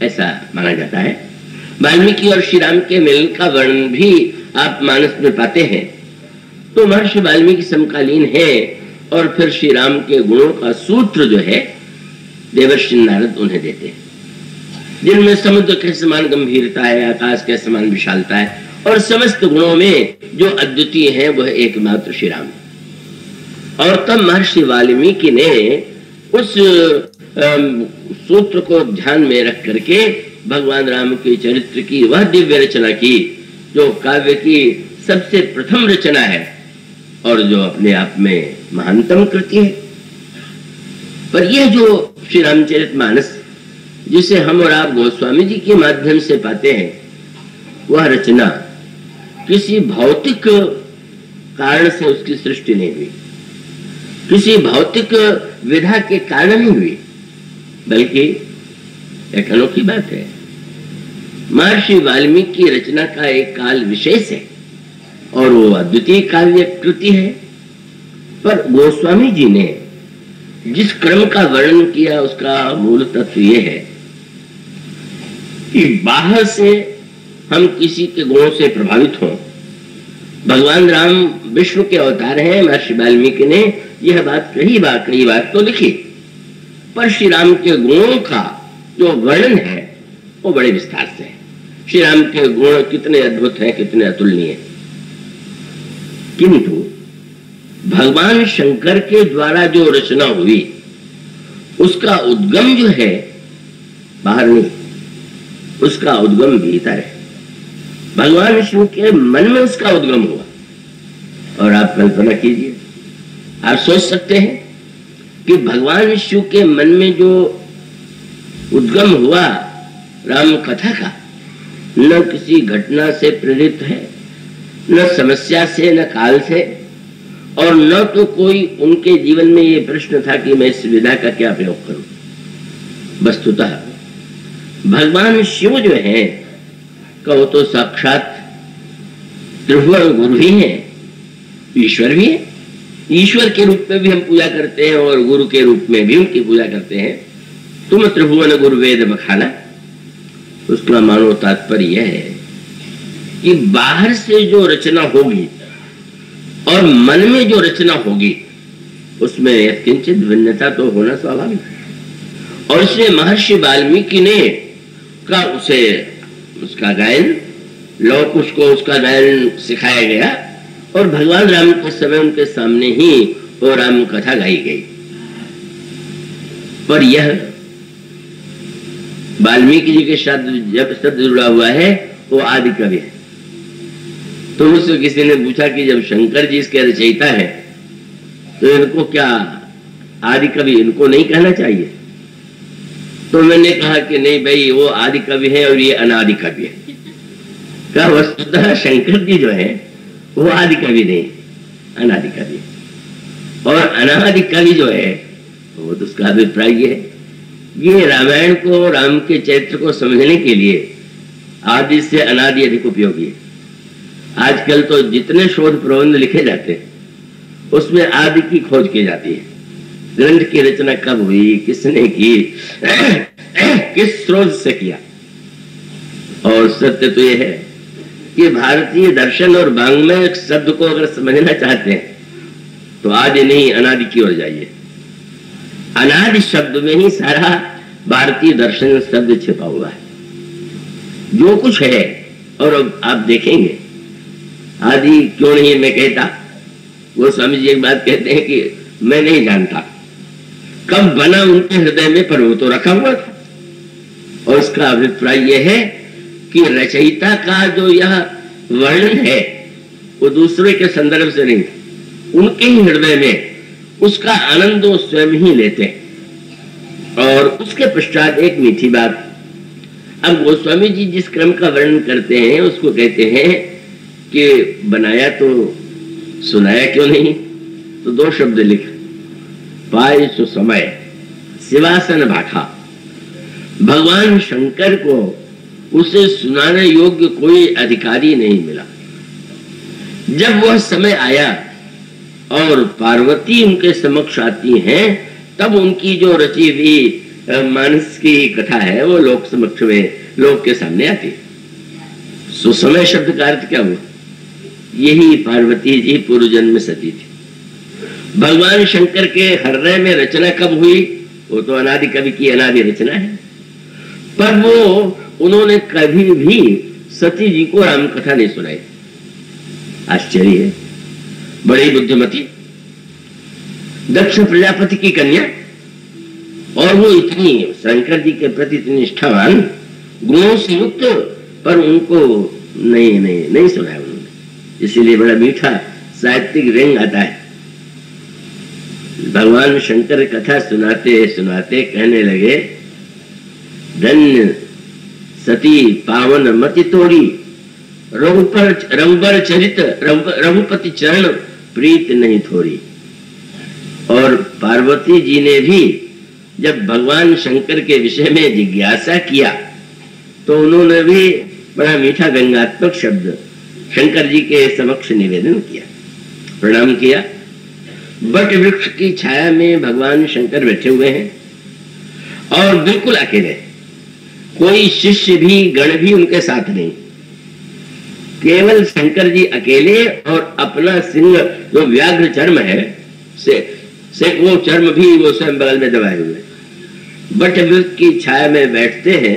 ऐसा माना जाता है। वाल्मीकि और श्री राम के मिलन का वर्णन भी आप मानस में पाते हैं। तो महर्षि वाल्मीकि समकालीन है और फिर श्री राम के गुणों का सूत्र जो है देवर्षि नारद उन्हें देते हैं, जिनमें समुद्र के समान गंभीरता है, आकाश के समान विशालता है और समस्त गुणों में जो अद्वितीय है वह एकमात्र श्री राम। और तब महर्षि वाल्मीकि ने उस सूत्र को ध्यान में रख करके भगवान राम के चरित्र की वह दिव्य रचना की जो काव्य की सबसे प्रथम रचना है और जो अपने आप में महानतम कृति है। पर यह जो श्री रामचरितमानस जिसे हम और आप गोस्वामी जी के माध्यम से पाते हैं, वह रचना किसी भौतिक कारण से उसकी सृष्टि नहीं हुई, किसी भौतिक विधा के कारण नहीं हुई, बल्कि एक अनोखी बात है। महर्षि वाल्मीकि की रचना का एक काल विशेष है और वो अद्वितीय काव्य कृति है। पर गोस्वामी जी ने जिस क्रम का वर्णन किया उसका मूल तत्व ये है कि बाहर से हम किसी के गुणों से प्रभावित हों भगवान राम विष्णु के अवतार हैं। महर्षि वाल्मीकि ने यह बात कई बार तो लिखी, पर श्री राम के गुणों का जो वर्णन है वो बड़े विस्तार से है। श्री राम के गुण कितने अद्भुत हैं, कितने अतुलनीय। किंतु भगवान शंकर के द्वारा जो रचना हुई उसका उद्गम जो है बाहर नहीं, उसका उद्गम भीतर है। भगवान विष्णु के मन में उसका उद्गम हुआ। और आप कल्पना कीजिए, आप सोच सकते हैं कि भगवान विष्णु के मन में जो उद्गम हुआ राम कथा का, न किसी घटना से प्रेरित है, न समस्या से, न काल से, और न तो कोई उनके जीवन में ये प्रश्न था कि मैं इस विधा का क्या प्रयोग करूं। वस्तुतः भगवान शिव जो है कहो तो साक्षात त्रिभुवन गुरु ही है, ईश्वर भी है। ईश्वर के रूप में भी हम पूजा करते हैं और गुरु के रूप में भी उनकी पूजा करते हैं। तुम त्रिभुवन गुरु वेद बखाना, उसका मानो तात्पर्य यह है कि बाहर से जो रचना होगी और मन में जो रचना होगी उसमें किंचित भिन्नता तो होना स्वाभाविक है। और इसलिए महर्षि वाल्मीकि ने का उसे उसका गायन लोक उसको उसका गायन सिखाया गया और भगवान राम के समय उनके सामने ही वो राम कथा गाई गई। पर यह वाल्मीकि जी के साथ जब शब्द जुड़ा हुआ है वो आदि कवि है। तो मुझसे किसी ने पूछा कि जब शंकर जी इसके रचयिता है तो इनको क्या आदि कवि इनको नहीं कहना चाहिए? तो मैंने कहा कि नहीं भाई, वो आदि कवि है और ये अनादि कवि है। क्या वस्तुतः शंकर जी जो है वो आदि कवि नहीं, अनादि कवि। और अनादि कवि जो है वो तो उसका अभिप्राय ये है, ये रामायण को, राम के चरित्र को समझने के लिए आदि से अनादि अधिक उपयोगी है। आजकल तो जितने शोध प्रबंध लिखे जाते हैं उसमें आदि की खोज की जाती है। ग्रंथ की रचना कब हुई, किसने की, किस स्रोत से किया। और सत्य तो यह है कि भारतीय दर्शन और वाङ्मय शब्द को अगर समझना चाहते हैं तो आदि नहीं अनादि की ओर जाइए। अनादि शब्द में ही सारा भारतीय दर्शन शब्द छिपा हुआ है, जो कुछ है। और अब आप देखेंगे आदि क्यों नहीं मैं कहता, वो स्वामी जी एक बात कहते हैं कि मैं नहीं जानता कब बना उनके हृदय में, पर वो तो रखा हुआ था। और उसका अभिप्राय यह है कि रचयिता का जो यह वर्णन है वो दूसरे के संदर्भ से नहीं, उनके ही हृदय में उसका आनंद वो स्वयं ही लेते हैं। और उसके पश्चात एक मीठी बात, अब गोस्वामी जी जिस क्रम का वर्णन करते हैं उसको कहते हैं कि बनाया तो सुनाया क्यों नहीं। तो दो शब्द लिख, पाय सो समय शिवासन भाठा। भगवान शंकर को उसे सुनाने योग्य कोई अधिकारी नहीं मिला। जब वह समय आया और पार्वती उनके समक्ष आती हैं तब उनकी जो रची हुई मानस की कथा है वो लोक समक्ष में, लोक के सामने आती है। सुसमय शब्द का अर्थ क्या हुआ? यही पार्वती जी पूर्व जन्म सती थी। भगवान शंकर के हृदय में रचना कब हुई? वो तो अनादि कवि की अनादि रचना है। पर वो उन्होंने कभी भी सती जी को राम कथा नहीं सुनाई। आश्चर्य है, बड़ी बुद्धिमती, दक्ष प्रजापति की कन्या, और वो इतनी शंकर जी के प्रति इतनी निष्ठावान, गुणों से युक्त, पर उनको नहीं सुनाया उन्होंने। इसीलिए बड़ा मीठा साहित्यिक रंग आता है। भगवान शंकर कथा सुनाते सुनाते कहने लगे, धन्य सती पावन मति तोड़ी, रघुबर चरित रघुपति चरण प्रीत नहीं थोड़ी। और पार्वती जी ने भी जब भगवान शंकर के विषय में जिज्ञासा किया तो उन्होंने भी बड़ा मीठा व्यंग्यात्मक शब्द शंकर जी के समक्ष निवेदन किया, प्रणाम किया। बट वृक्ष की छाया में भगवान शंकर बैठे हुए हैं और बिल्कुल अकेले, कोई शिष्य भी गण भी उनके साथ नहीं। केवल शंकर जी अकेले और अपना सिंह जो व्याघ्र चर्म है से वो चर्म भी वो स्वयं बगल में दबाए हुए बट वृक्ष की छाया में बैठते हैं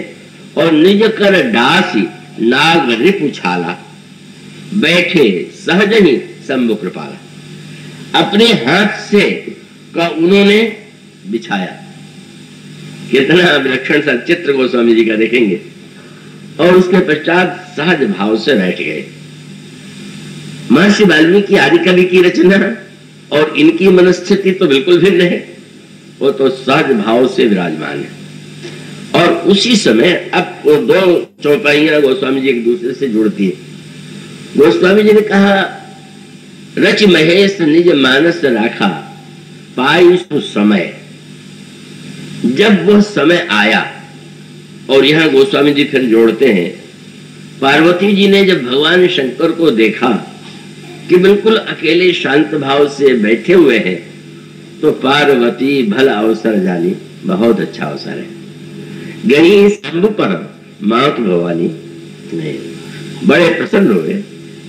और निज कर डासी नाग रिपु छाला बैठे सहज ही शंभु कृपाला। अपने हाथ से का उन्होंने बिछाया। कितना विलक्षण सा चित्र गोस्वामी जी का देखेंगे। और उसके पश्चात सहज भाव से बैठ गए। महर्षि वाल्मीकि आदि कवि की रचना और इनकी मनस्थिति तो बिल्कुल भिन्न है। वो तो सहज भाव से विराजमान है। और उसी समय अब वो दो चौपाइयां गोस्वामी जी एक दूसरे से जुड़ती है। गोस्वामी जी ने कहा, रच महेश निज मानस राखा पाई समय। जब वह समय आया, और यहां गोस्वामी जी फिर जोड़ते हैं, पार्वती जी ने जब भगवान शंकर को देखा कि बिल्कुल अकेले शांत भाव से बैठे हुए हैं, तो पार्वती भला अवसर जानी, बहुत अच्छा अवसर है। गई शंभु पर मात भवानी नहीं, बड़े प्रसन्न हुए।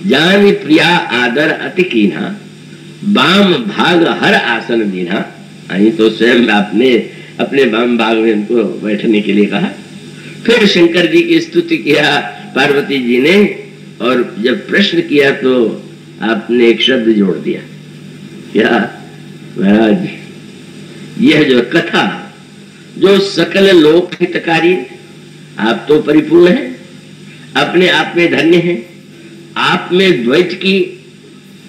जान प्रिया आदर अति कीन्हा, बाम भाग हर आसन दीन्हा। आई तो स्वयं आपने अपने बाम भाग में उनको बैठने के लिए कहा। फिर शंकर जी की स्तुति किया पार्वती जी ने, और जब प्रश्न किया तो आपने एक शब्द जोड़ दिया, क्या महाराज, यह जो कथा जो सकल लोक हितकारी, आप तो परिपूर्ण हैं, अपने आप में धन्य हैं, आप में द्वैत की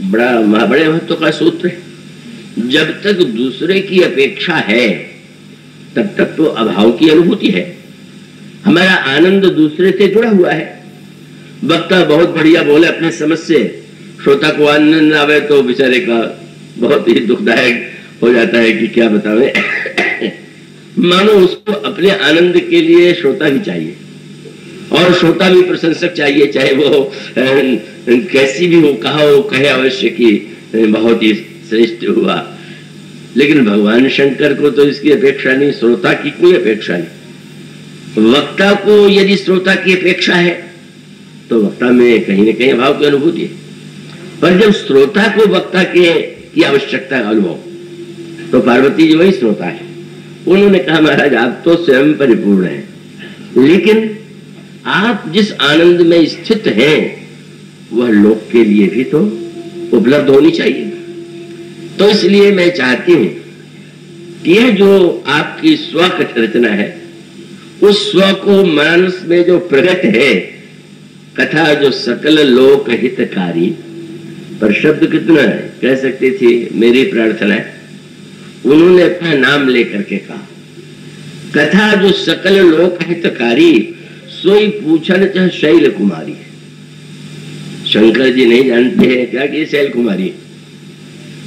बड़े महत्व का सूत्र है। जब तक दूसरे की अपेक्षा है तब तक तो अभाव की अनुभूति है। हमारा आनंद दूसरे से जुड़ा हुआ है। वक्ता बहुत बढ़िया बोले अपने समझ से, श्रोता को आनंद आवे तो बेचारे का बहुत ही दुखदायक हो जाता है कि क्या बतावे। मानो उसको अपने आनंद के लिए श्रोता भी चाहिए, और श्रोता भी प्रशंसक चाहिए, चाहे वो कैसी भी हो, कहा हो, कहे अवश्य कि बहुत ही श्रेष्ठ हुआ। लेकिन भगवान शंकर को तो इसकी अपेक्षा नहीं, श्रोता की कोई अपेक्षा नहीं। वक्ता को यदि श्रोता की अपेक्षा है तो वक्ता में कहीं न कहीं अभाव की अनुभूति है। पर जब श्रोता को वक्ता की आवश्यकता है अनुभव, तो पार्वती जी वही श्रोता है। उन्होंने कहा, महाराज आप तो स्वयं परिपूर्ण हैं, लेकिन आप जिस आनंद में स्थित हैं वह लोक के लिए भी तो उपलब्ध होनी चाहिए। तो इसलिए मैं चाहती हूं कि यह जो आपकी स्व रचना है, उस स्व को मानस में जो प्रकट है, कथा जो सकल लोक हितकारी, पर शब्द कितना है, कह सकती थी मेरी प्रार्थना है। उन्होंने अपना नाम लेकर के कहा, कथा जो सकल लोक हितकारी, सोई पूछन चाहे शैल कुमारी है। शंकर जी नहीं जानते हैं क्या कि शैल कुमारी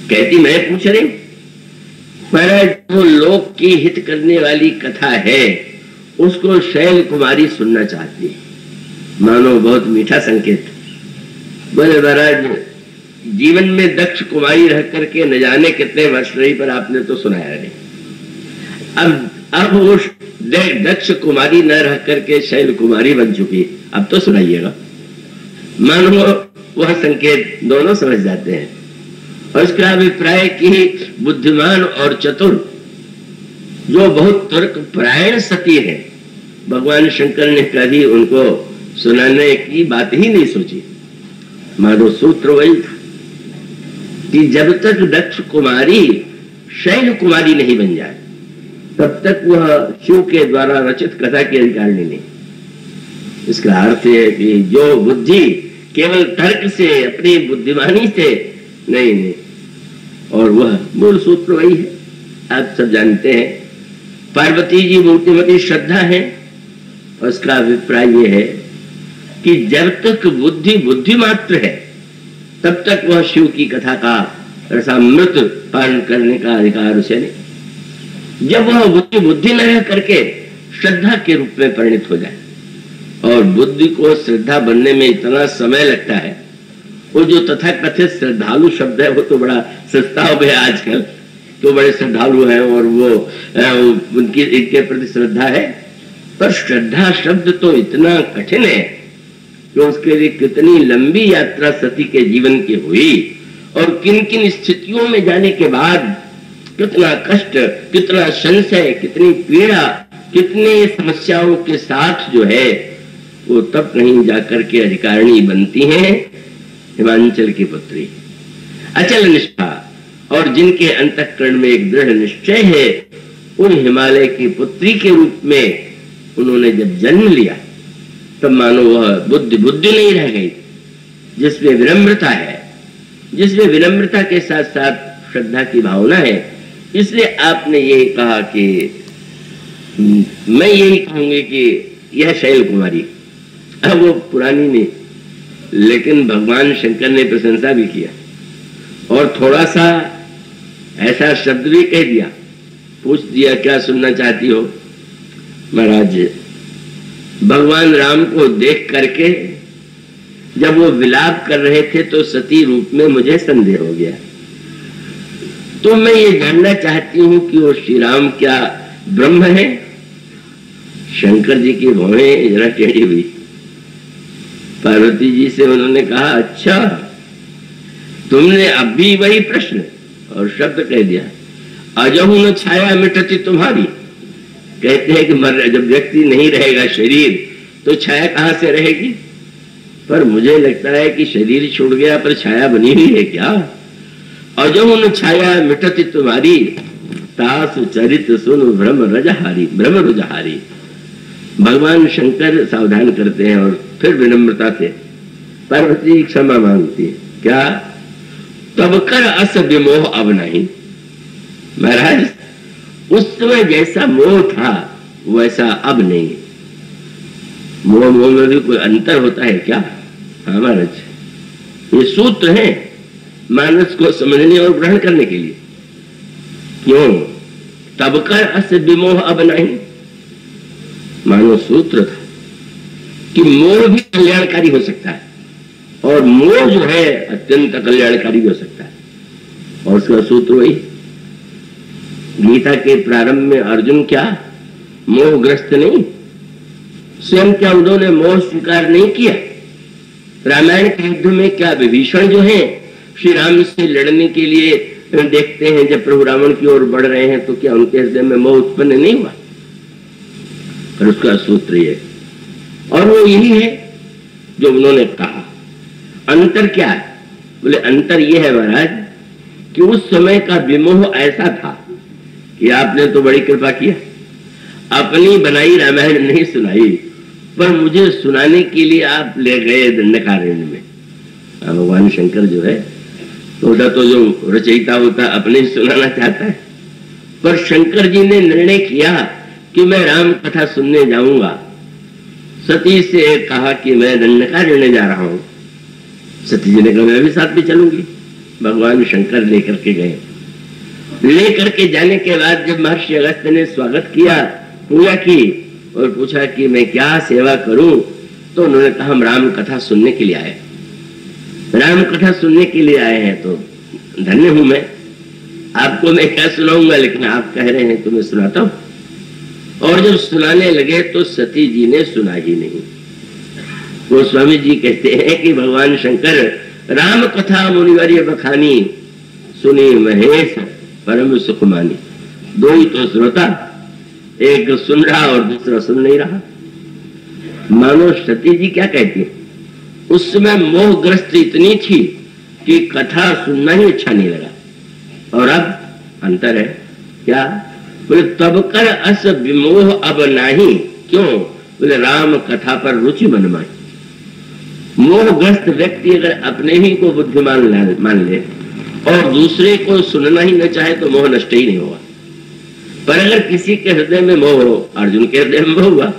कहती, मैं पूछ रही हूं, पर जो लोक की हित करने वाली कथा है उसको शैल कुमारी सुनना चाहती है। मानो बहुत मीठा संकेत। बोले महाराज, जीवन में दक्ष कुमारी रह करके न जाने कितने वर्ष रही, पर आपने तो सुनाया नहीं। अब वो दक्ष कुमारी न रह करके शैल कुमारी बन चुकी, अब तो सुनाइएगा। मानो वह संकेत दोनों समझ जाते हैं। और इसका अभिप्राय कि बुद्धिमान और चतुर जो बहुत तर्क परायण सती है, भगवान शंकर ने कभी उनको सुनाने की बात ही नहीं सोची। मानो सूत्र वही था कि जब तक दक्ष कुमारी शैल कुमारी नहीं बन जाए तब तक वह शिव के द्वारा रचित कथा की अधिकारिणी नहीं। इसका अर्थ है कि जो बुद्धि केवल तर्क से, अपनी बुद्धिमानी से नहीं, और वह मूल सूत्र वही है, आप सब जानते हैं। पार्वती जी मूर्तिमती श्रद्धा है, और उसका अभिप्राय यह है कि जब तक बुद्धि बुद्धि मात्र है तब तक वह शिव की कथा का रसामृत पान करने का अधिकार उसे नहीं। जब वह बुद्धि बुद्धि न रह करके श्रद्धा के रूप में परिणित हो जाए, और बुद्धि को श्रद्धा बनने में इतना समय लगता है, वो जो तथाकथित श्रद्धालु शब्द है वो तो बड़ा सस्ता हो गया आजकल, तो बड़े श्रद्धालु हैं और वो उनकी इनके प्रति श्रद्धा है, पर श्रद्धा शब्द तो इतना कठिन है, कि उसके लिए कितनी लंबी यात्रा सती के जीवन की हुई और किन किन स्थितियों में जाने के बाद कितना कष्ट, कितना संशय, कितनी पीड़ा, कितनी समस्याओं के साथ जो है वो तब कहीं जाकर के अधिकारिणी बनती हैं हिमांचल की पुत्री। अचल निष्ठा और जिनके अंतःकरण में एक दृढ़ निश्चय है, उन हिमालय की पुत्री के रूप में उन्होंने जब जन्म लिया तब मानो वह बुद्धि नहीं रह गई, जिसमें विनम्रता है, जिसमें विनम्रता के साथ साथ श्रद्धा की भावना है। इसलिए आपने ये कहा कि मैं यही कहूंगी कि यह शैल कुमारी, अब वो पुरानी नहीं, लेकिन भगवान शंकर ने प्रशंसा भी किया और थोड़ा सा ऐसा शब्द भी कह दिया, पूछ दिया क्या सुनना चाहती हो। महाराज भगवान राम को देख करके जब वो विलाप कर रहे थे तो सती रूप में मुझे संदेह हो गया, तो मैं ये जानना चाहती हूं कि वो श्री राम क्या ब्रह्म है। शंकर जी की भौहें जरा टेढ़ी हुई। पार्वती जी से उन्होंने कहा अच्छा तुमने अब भी वही प्रश्न और शब्द कह दिया, अजहु न छाया मिटती तुम्हारी। कहते हैं कि जब व्यक्ति नहीं रहेगा शरीर तो छाया कहां से रहेगी, पर मुझे लगता है कि शरीर छूट गया पर छाया बनी हुई है क्या। अजहु न छाया मिटती तुम्हारी, तासु चरित सुन भ्रम रुजहारी। भगवान शंकर सावधान करते हैं और फिर विनम्रता से पार्वती क्षमा मांगती है, क्या तब कर अस विमोह अब नहीं। महाराज उस समय जैसा मोह था वैसा अब नहीं। मोह में भी कोई अंतर होता है क्या। हाँ महाराज ये सूत्र है मानस को समझने और ग्रहण करने के लिए। क्यों तब कर अस विमोह अब नहीं, मानो सूत्र था कि मोह भी कल्याणकारी हो सकता है और मोह जो है अत्यंत कल्याणकारी भी हो सकता है। और उसका सूत्र वही गीता के प्रारंभ में अर्जुन क्या मोहग्रस्त नहीं, स्वयं क्या उन्होंने मोह स्वीकार नहीं किया। रामायण के युद्ध में क्या विभीषण जो है श्री राम से लड़ने के लिए देखते हैं, जब प्रभु रावण की ओर बढ़ रहे हैं तो क्या उनके हृदय में मोह उत्पन्न नहीं हुआ। पर उसका सूत्र ये और वो यही है जो उन्होंने कहा। अंतर क्या है, बोले अंतर ये है महाराज कि उस समय का विमोह ऐसा था कि आपने तो बड़ी कृपा किया, अपनी बनाई रामायण नहीं सुनाई, पर मुझे सुनाने के लिए आप ले गए दंडकारण्य में। भगवान शंकर जो है तो जो रचयिता होता अपने ही सुनाना चाहता है, पर शंकर जी ने निर्णय किया कि मैं राम कथा सुनने जाऊंगा। सती से कहा कि मैं दंडकारण्य जा रहा हूं। सती जी ने कहा मैं भी साथ में चलूंगी। भगवान शंकर लेकर के गए। लेकर के जाने के बाद जब महर्षि अगस्त ने स्वागत किया, पूजा की और पूछा कि मैं क्या सेवा करूं, तो उन्होंने कहा हम राम कथा सुनने के लिए आए। राम कथा सुनने के लिए आए हैं तो धन्य हूं मैं, आपको मैं क्या सुनाऊंगा, लेकिन आप कह रहे हैं तो मैं सुनाता हूं। और जब सुनाने लगे तो सती जी ने सुना ही नहीं। वो स्वामी जी कहते हैं कि भगवान शंकर राम कथा मुनिवर्य बखानी, सुनी महेश परम सुख मानी। दो ही तो श्रोता, एक सुन रहा और दूसरा सुन नहीं रहा। मानो सती जी क्या कहती है, उस समय मोहग्रस्त इतनी थी कि कथा सुनना ही अच्छा नहीं लगा। और अब अंतर है क्या, बोले तब कर अस विमोह अब नहीं। क्यों, बोले राम कथा पर रुचि मनमाई। मोहग्रस्त व्यक्ति अगर अपने ही को बुद्धिमान मान ले और दूसरे को सुनना ही न चाहे तो मोह नष्ट ही नहीं होगा। पर अगर किसी के हृदय में मोह हो, अर्जुन के हृदय में मोह हुआ,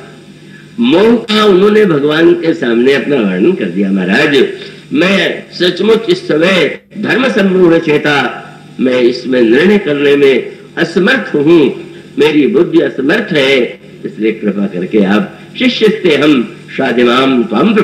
मोह का उन्होंने भगवान के सामने अपना वर्णन कर दिया। महाराज मैं सचमुच इस समय धर्म सम्मूढ़ चेता, मैं इसमें निर्णय करने में असमर्थ हूं, मेरी बुद्धि असमर्थ है, इसलिए कृपा करके आप शिष्य से हम शादिमाम त्वं